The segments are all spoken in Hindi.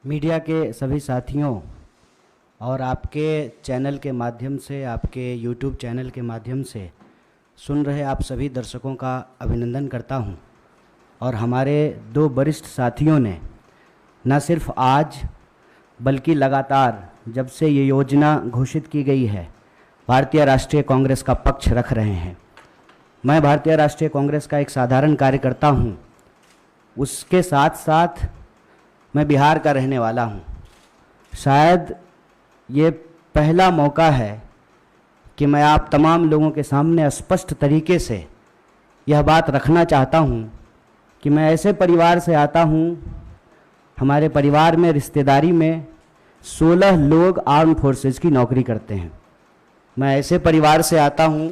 मीडिया के सभी साथियों और आपके चैनल के माध्यम से, आपके यूट्यूब चैनल के माध्यम से सुन रहे आप सभी दर्शकों का अभिनंदन करता हूं। और हमारे दो वरिष्ठ साथियों ने न सिर्फ आज बल्कि लगातार जब से ये योजना घोषित की गई है भारतीय राष्ट्रीय कांग्रेस का पक्ष रख रहे हैं। मैं भारतीय राष्ट्रीय कांग्रेस का एक साधारण कार्यकर्ता हूं, उसके साथ साथ मैं बिहार का रहने वाला हूं। शायद ये पहला मौका है कि मैं आप तमाम लोगों के सामने स्पष्ट तरीके से यह बात रखना चाहता हूं कि मैं ऐसे परिवार से आता हूं, हमारे परिवार में रिश्तेदारी में 16 लोग आर्म फोर्सेस की नौकरी करते हैं। मैं ऐसे परिवार से आता हूं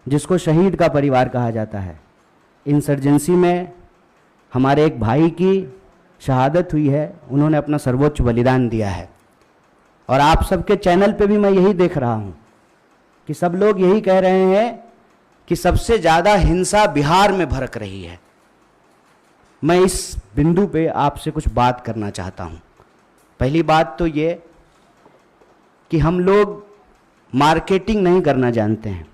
जिसको शहीद का परिवार कहा जाता है। इंसर्जेंसी में हमारे एक भाई की शहादत हुई है, उन्होंने अपना सर्वोच्च बलिदान दिया है। और आप सबके चैनल पे भी मैं यही देख रहा हूं कि सब लोग यही कह रहे हैं कि सबसे ज़्यादा हिंसा बिहार में भड़क रही है। मैं इस बिंदु पे आपसे कुछ बात करना चाहता हूं। पहली बात तो ये कि हम लोग मार्केटिंग नहीं करना जानते हैं।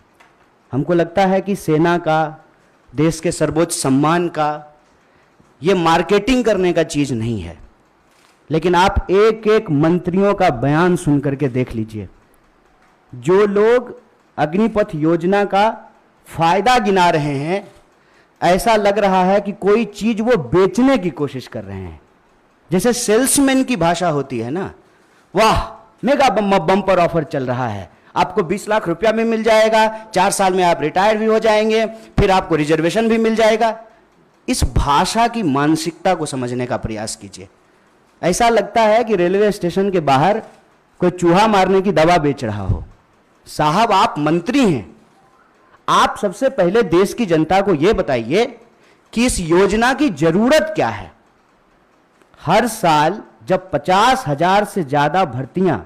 हमको लगता है कि सेना का, देश के सर्वोच्च सम्मान का, ये मार्केटिंग करने का चीज़ नहीं है। लेकिन आप एक एक मंत्रियों का बयान सुन करके देख लीजिए। जो लोग अग्निपथ योजना का फायदा गिना रहे हैं, ऐसा लग रहा है कि कोई चीज वो बेचने की कोशिश कर रहे हैं। जैसे सेल्समैन की भाषा होती है ना, वाह मेगा बम्पर ऑफर चल रहा है, आपको 20 लाख रुपया भी मिल जाएगा, 4 साल में आप रिटायर भी हो जाएंगे, फिर आपको रिजर्वेशन भी मिल जाएगा। इस भाषा की मानसिकता को समझने का प्रयास कीजिए। ऐसा लगता है कि रेलवे स्टेशन के बाहर कोई चूहा मारने की दवा बेच रहा हो। साहब, आप मंत्री हैं, आप सबसे पहले देश की जनता को यह बताइए कि इस योजना की जरूरत क्या है। हर साल जब 50,000 से ज्यादा भर्तियां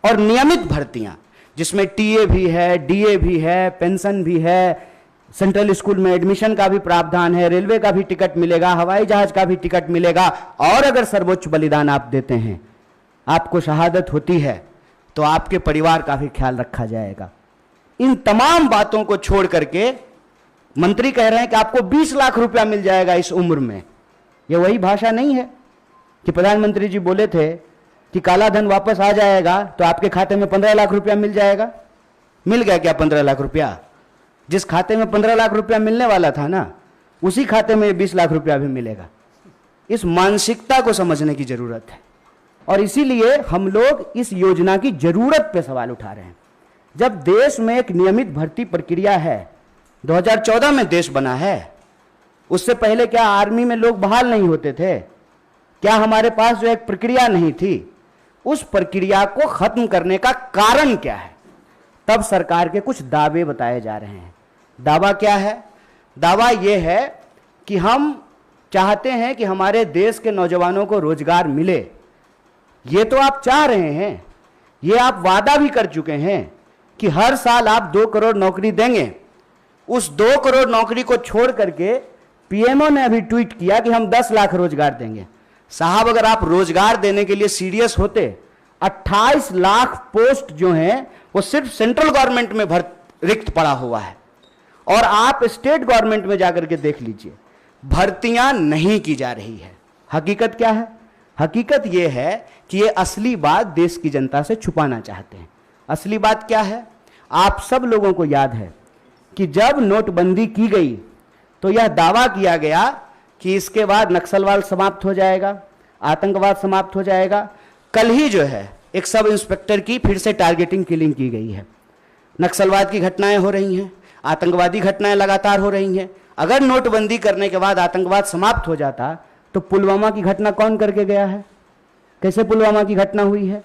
और नियमित भर्तियां, जिसमें टीए भी है, डीए भी है, पेंशन भी है, सेंट्रल स्कूल में एडमिशन का भी प्रावधान है, रेलवे का भी टिकट मिलेगा, हवाई जहाज का भी टिकट मिलेगा, और अगर सर्वोच्च बलिदान आप देते हैं, आपको शहादत होती है, तो आपके परिवार का भी ख्याल रखा जाएगा। इन तमाम बातों को छोड़ करके मंत्री कह रहे हैं कि आपको 20 लाख रुपया मिल जाएगा इस उम्र में। यह वही भाषा नहीं है कि प्रधानमंत्री जी बोले थे कि काला धन वापस आ जाएगा तो आपके खाते में 15 लाख रुपया मिल जाएगा। मिल गया क्या 15 लाख रुपया? जिस खाते में 15 लाख रुपया मिलने वाला था ना, उसी खाते में 20 लाख रुपया भी मिलेगा। इस मानसिकता को समझने की जरूरत है और इसीलिए हम लोग इस योजना की जरूरत पे सवाल उठा रहे हैं। जब देश में एक नियमित भर्ती प्रक्रिया है, 2014 में देश बना है, उससे पहले क्या आर्मी में लोग बहाल नहीं होते थे? क्या हमारे पास जो एक प्रक्रिया नहीं थी, उस प्रक्रिया को खत्म करने का कारण क्या है? तब सरकार के कुछ दावे बताए जा रहे हैं। दावा क्या है? दावा यह है कि हम चाहते हैं कि हमारे देश के नौजवानों को रोजगार मिले। ये तो आप चाह रहे हैं, ये आप वादा भी कर चुके हैं कि हर साल आप 2 करोड़ नौकरी देंगे। उस 2 करोड़ नौकरी को छोड़ करके पीएमओ ने अभी ट्वीट किया कि हम 10 लाख रोजगार देंगे। साहब, अगर आप रोजगार देने के लिए सीरियस होते, 28 लाख पोस्ट जो हैं वो सिर्फ सेंट्रल गवर्नमेंट में रिक्त पड़ा हुआ है। और आप स्टेट गवर्नमेंट में जाकर के देख लीजिए, भर्तियां नहीं की जा रही है। हकीकत क्या है? हकीकत यह है कि ये असली बात देश की जनता से छुपाना चाहते हैं। असली बात क्या है? आप सब लोगों को याद है कि जब नोटबंदी की गई तो यह दावा किया गया कि इसके बाद नक्सलवाद समाप्त हो जाएगा, आतंकवाद समाप्त हो जाएगा। कल ही जो है एक सब इंस्पेक्टर की फिर से टारगेटिंग किलिंग की गई है। नक्सलवाद की घटनाएं हो रही हैं, आतंकवादी घटनाएं लगातार हो रही हैं। अगर नोटबंदी करने के बाद आतंकवाद समाप्त हो जाता तो पुलवामा की घटना कौन करके गया है? कैसे पुलवामा की घटना हुई है?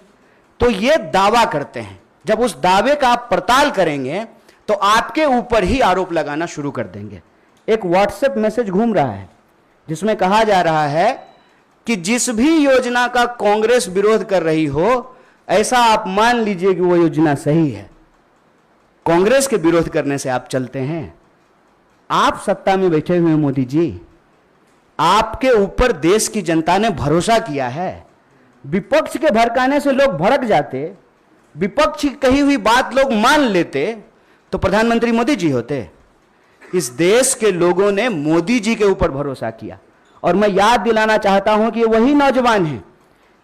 तो ये दावा करते हैं। जब उस दावे का आप पड़ताल करेंगे तो आपके ऊपर ही आरोप लगाना शुरू कर देंगे। एक व्हाट्सएप मैसेज घूम रहा है जिसमें कहा जा रहा है कि जिस भी योजना का कांग्रेस विरोध कर रही हो, ऐसा आप मान लीजिए कि वो योजना सही है। कांग्रेस के विरोध करने से आप चलते हैं? आप सत्ता में बैठे हुए मोदी जी, आपके ऊपर देश की जनता ने भरोसा किया है। विपक्ष के भड़काने से लोग भड़क जाते, विपक्ष की कही हुई बात लोग मान लेते तो प्रधानमंत्री मोदी जी होते। इस देश के लोगों ने मोदी जी के ऊपर भरोसा किया। और मैं याद दिलाना चाहता हूं कि ये वही नौजवान हैं,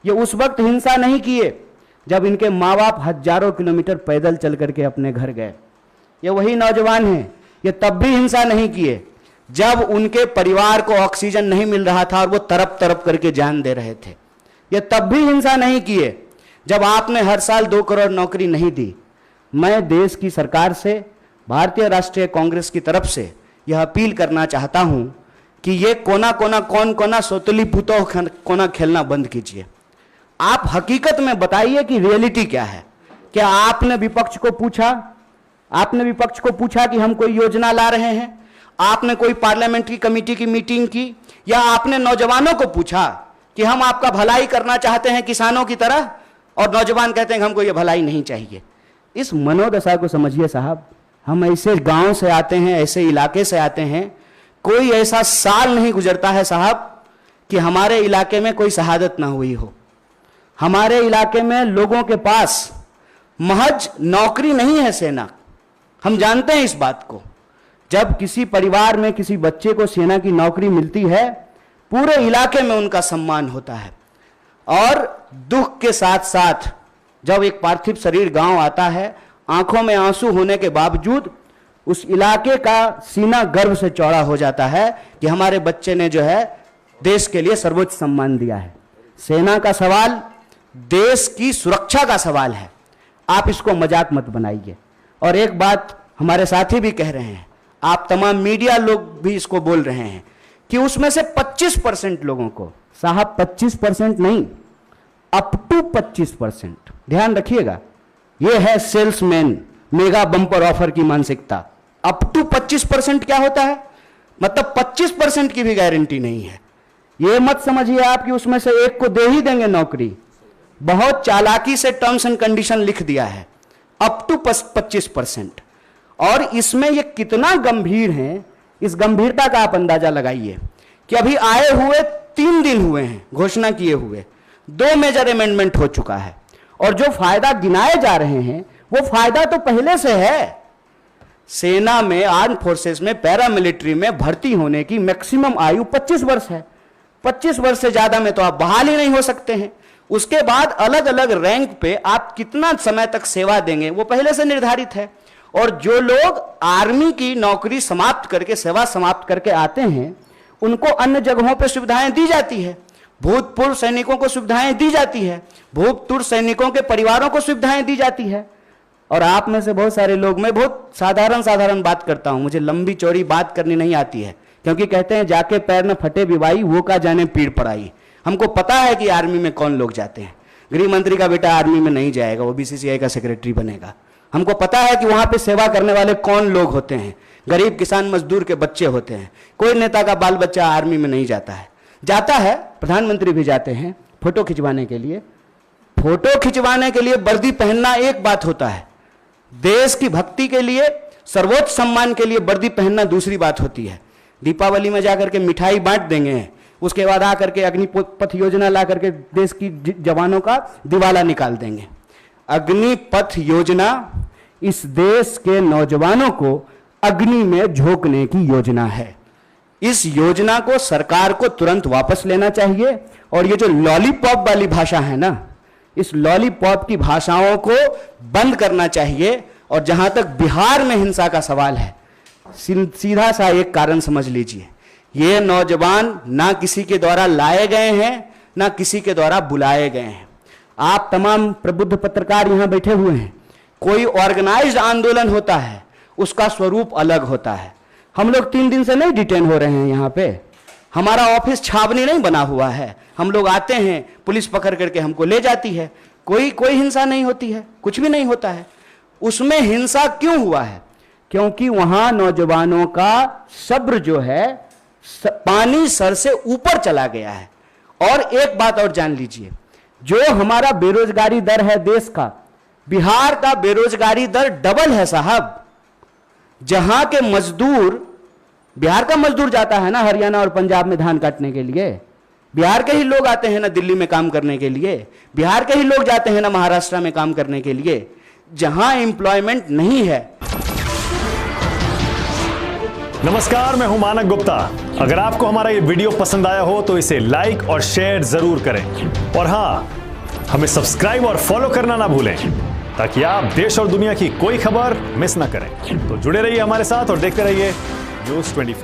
ये उस वक्त हिंसा नहीं किए जब इनके माँ बाप हजारों किलोमीटर पैदल चल करके अपने घर गए। ये वही नौजवान हैं, ये तब भी हिंसा नहीं किए जब उनके परिवार को ऑक्सीजन नहीं मिल रहा था और वो तरप तरप करके जान दे रहे थे। ये तब भी हिंसा नहीं किए जब आपने हर साल 2 करोड़ नौकरी नहीं दी। मैं देश की सरकार से, भारतीय राष्ट्रीय कांग्रेस की तरफ से यह अपील करना चाहता हूं कि ये कोना कोना कौन कोना सोतली पुतो कोना खेलना बंद कीजिए। आप हकीकत में बताइए कि रियलिटी क्या है। क्या आपने विपक्ष को पूछा? आपने विपक्ष को पूछा कि हम कोई योजना ला रहे हैं? आपने कोई पार्लियामेंट्री कमेटी की मीटिंग की? या आपने नौजवानों को पूछा कि हम आपका भलाई करना चाहते हैं किसानों की तरह, और नौजवान कहते हैं कि हमको ये भलाई नहीं चाहिए? इस मनोदशा को समझिए साहब। हम ऐसे गांव से आते हैं, ऐसे इलाके से आते हैं, कोई ऐसा साल नहीं गुजरता है साहब कि हमारे इलाके में कोई शहादत ना हुई हो। हमारे इलाके में लोगों के पास महज नौकरी नहीं है सेना, हम जानते हैं इस बात को। जब किसी परिवार में किसी बच्चे को सेना की नौकरी मिलती है, पूरे इलाके में उनका सम्मान होता है। और दुख के साथ साथ जब एक पार्थिव शरीर गांव आता है, आंखों में आंसू होने के बावजूद उस इलाके का सीना गर्व से चौड़ा हो जाता है कि हमारे बच्चे ने जो है देश के लिए सर्वोच्च सम्मान दिया है। सेना का सवाल देश की सुरक्षा का सवाल है, आप इसको मजाक मत बनाइए। और एक बात हमारे साथी भी कह रहे हैं, आप तमाम मीडिया लोग भी इसको बोल रहे हैं कि उसमें से 25% लोगों को, साहब 25% नहीं, अप टू 25%, ध्यान रखिएगा, यह है सेल्समैन मेगा बम्पर ऑफर की मानसिकता। अप टू 25% क्या होता है? मतलब 25% की भी गारंटी नहीं है। यह मत समझिए आप कि उसमें से एक को दे ही देंगे नौकरी। बहुत चालाकी से टर्म्स एंड कंडीशन लिख दिया है, अप टू 25%। और इसमें यह कितना गंभीर है, इस गंभीरता का आप अंदाजा लगाइए कि अभी आए हुए 3 दिन हुए हैं घोषणा किए हुए, 2 मेजर अमेंडमेंट हो चुका है, और जो फायदा गिनाए जा रहे हैं वो फायदा तो पहले से है। सेना में, आर्म फोर्सेस में, पैरामिलिट्री में भर्ती होने की मैक्सिमम आयु 25 वर्ष है। 25 वर्ष से ज्यादा में तो आप बहाल ही नहीं हो सकते हैं। उसके बाद अलग अलग रैंक पे आप कितना समय तक सेवा देंगे वो पहले से निर्धारित है। और जो लोग आर्मी की नौकरी समाप्त करके, सेवा समाप्त करके आते हैं, उनको अन्य जगहों पे सुविधाएं दी जाती है। भूतपूर्व सैनिकों को सुविधाएं दी जाती है, भूतपूर्व सैनिकों के परिवारों को सुविधाएं दी जाती है। और आप में से बहुत सारे लोग, मैं बहुत साधारण बात करता हूं, मुझे लंबी चौड़ी बात करनी नहीं आती है, क्योंकि कहते हैं जाके पैर में फटे विवाई, वो का जाने पीड़ पड़ाई। हमको पता है कि आर्मी में कौन लोग जाते हैं। गृह मंत्री का बेटा आर्मी में नहीं जाएगा, वो बीसीसीआई का सेक्रेटरी बनेगा। हमको पता है कि वहां पे सेवा करने वाले कौन लोग होते हैं, गरीब किसान मजदूर के बच्चे होते हैं। कोई नेता का बाल बच्चा आर्मी में नहीं जाता है। जाता है, प्रधानमंत्री भी जाते हैं फोटो खिंचवाने के लिए। फोटो खिंचवाने के लिए वर्दी पहनना एक बात होता है, देश की भक्ति के लिए, सर्वोच्च सम्मान के लिए वर्दी पहनना दूसरी बात होती है। दीपावली में जाकर के मिठाई बांट देंगे, उसके बाद आकर के अग्निपथ योजना ला करके देश की जवानों का दिवाला निकाल देंगे। अग्निपथ योजना इस देश के नौजवानों को अग्नि में झोंकने की योजना है। इस योजना को सरकार को तुरंत वापस लेना चाहिए। और ये जो लॉलीपॉप वाली भाषा है ना, इस लॉलीपॉप की भाषाओं को बंद करना चाहिए। और जहां तक बिहार में हिंसा का सवाल है, सीधा सा एक कारण समझ लीजिए, ये नौजवान ना किसी के द्वारा लाए गए हैं, ना किसी के द्वारा बुलाए गए हैं। आप तमाम प्रबुद्ध पत्रकार यहां बैठे हुए हैं, कोई ऑर्गेनाइज्ड आंदोलन होता है, उसका स्वरूप अलग होता है। हम लोग 3 दिन से नहीं डिटेन हो रहे हैं यहां पे, हमारा ऑफिस छावनी नहीं बना हुआ है। हम लोग आते हैं, पुलिस पकड़ करके हमको ले जाती है, कोई हिंसा नहीं होती है, कुछ भी नहीं होता है। उसमें हिंसा क्यों हुआ है? क्योंकि वहां नौजवानों का सब्र जो है पानी सर से ऊपर चला गया है। और एक बात और जान लीजिए, जो हमारा बेरोजगारी दर है देश का, बिहार का बेरोजगारी दर डबल है साहब। जहां के मजदूर बिहार का मजदूर जाता है ना हरियाणा और पंजाब में धान काटने के लिए, बिहार के ही लोग आते हैं ना दिल्ली में काम करने के लिए, बिहार के ही लोग जाते हैं ना महाराष्ट्र में काम करने के लिए। जहां एम्प्लॉयमेंट नहीं है। नमस्कार, मैं हूं मानक गुप्ता। अगर आपको हमारा ये वीडियो पसंद आया हो तो इसे लाइक और शेयर जरूर करें, और हां, हमें सब्सक्राइब और फॉलो करना ना भूलें ताकि आप देश और दुनिया की कोई खबर मिस ना करें। तो जुड़े रहिए हमारे साथ और देखते रहिए न्यूज़ 24।